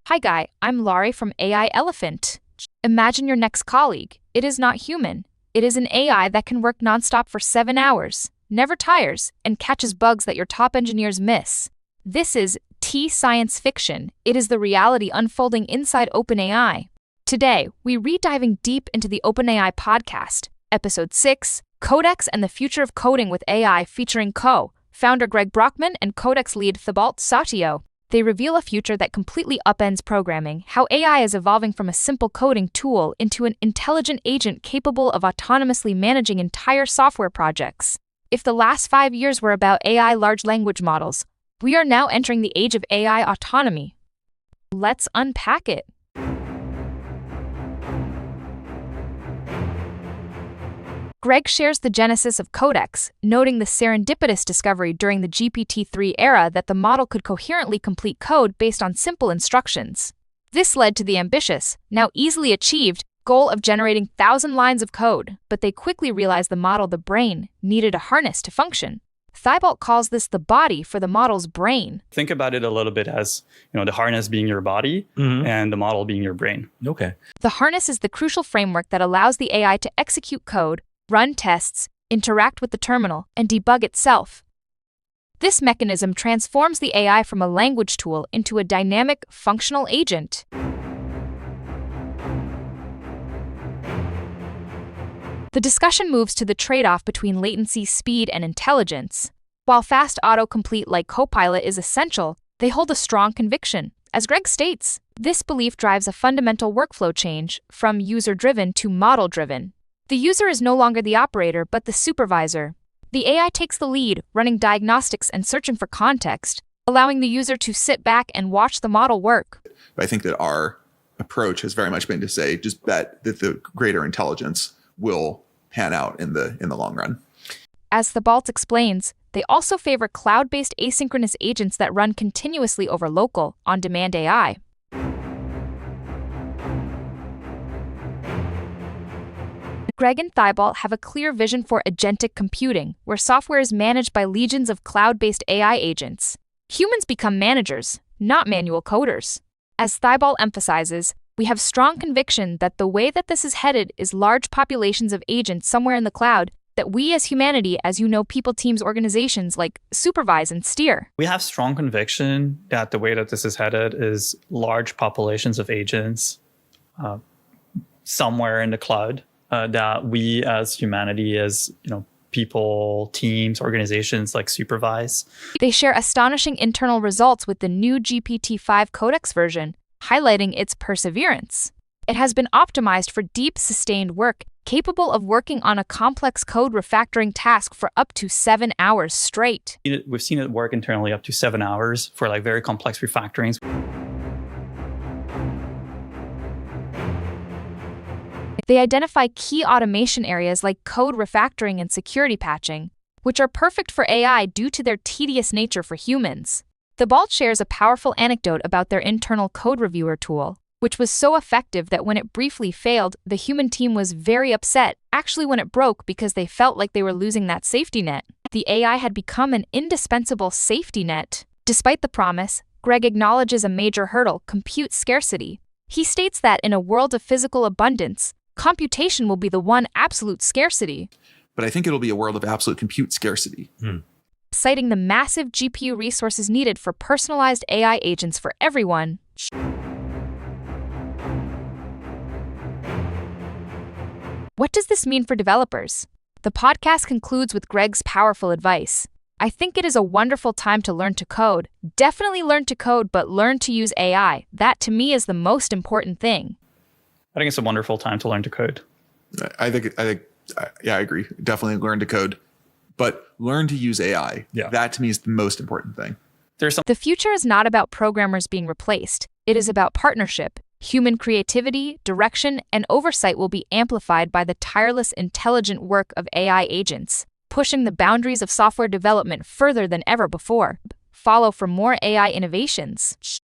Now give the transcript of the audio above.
Hi Guy, I'm Laurie from AI Elephant. Imagine your next colleague. It is not human. It is an AI that can work nonstop for 7 hours, never tires, and catches bugs that your top engineers miss. This is science fiction. It is the reality unfolding inside OpenAI. Today, we re-diving deep into the OpenAI podcast, Episode 6, Codex and the Future of Coding with AI featuring Co, founder Greg Brockman and Codex lead Thibault Sottiaux. They reveal a future that completely upends programming, how AI is evolving from a simple coding tool into an intelligent agent capable of autonomously managing entire software projects. If the last 5 years were about AI large language models, we are now entering the age of AI autonomy. Let's unpack it. Greg shares the genesis of Codex, noting the serendipitous discovery during the GPT-3 era that the model could coherently complete code based on simple instructions. This led to the ambitious, now easily achieved, goal of generating 1,000 lines of code, but they quickly realized the model, the brain, needed a harness to function. Thibault calls this the body for the model's brain. Think about it a little bit as, the harness being your body and the model being your brain. Okay. The harness is the crucial framework that allows the AI to execute code, run tests, interact with the terminal, and debug itself. This mechanism transforms the AI from a language tool into a dynamic, functional agent. The discussion moves to the trade-off between latency, speed, and intelligence. While fast autocomplete like Copilot is essential, they hold a strong conviction. As Greg states, this belief drives a fundamental workflow change from user-driven to model-driven. The user is no longer the operator, but the supervisor. The AI takes the lead, running diagnostics and searching for context, allowing the user to sit back and watch the model work. I think that our approach has very much been to say, just bet that the greater intelligence will pan out in the long run. As Thibault explains, they also favor cloud-based asynchronous agents that run continuously over local, on-demand AI. Greg and Thibault have a clear vision for agentic computing, where software is managed by legions of cloud-based AI agents. Humans become managers, not manual coders. As Thibault emphasizes, we have strong conviction that the way that this is headed is large populations of agents somewhere in the cloud that we as humanity, people, teams, organizations supervise and steer. We have strong conviction that the way that this is headed is large populations of agents somewhere in the cloud that we as humanity, as people, teams, organizations supervise. They share astonishing internal results with the new GPT-5 Codex version, highlighting its perseverance. It has been optimized for deep, sustained work, capable of working on a complex code refactoring task for up to 7 hours straight. We've seen it work internally up to 7 hours for very complex refactorings. They identify key automation areas like code refactoring and security patching, which are perfect for AI due to their tedious nature for humans. Thibault shares a powerful anecdote about their internal code reviewer tool, which was so effective that when it briefly failed, the human team was very upset, actually when it broke because they felt like they were losing that safety net. The AI had become an indispensable safety net. Despite the promise, Greg acknowledges a major hurdle: compute scarcity. He states that in a world of physical abundance, computation will be the one absolute scarcity. But I think it'll be a world of absolute compute scarcity. Citing the massive GPU resources needed for personalized AI agents for everyone. What does this mean for developers? The podcast concludes with Greg's powerful advice. I think it is a wonderful time to learn to code. Definitely learn to code, but learn to use AI. That to me is the most important thing. I think it's a wonderful time to learn to code. I agree. Definitely learn to code, but learn to use AI. Yeah. That to me is the most important thing. The future is not about programmers being replaced. It is about partnership. Human creativity, direction, and oversight will be amplified by the tireless, intelligent work of AI agents, pushing the boundaries of software development further than ever before. Follow for more AI innovations.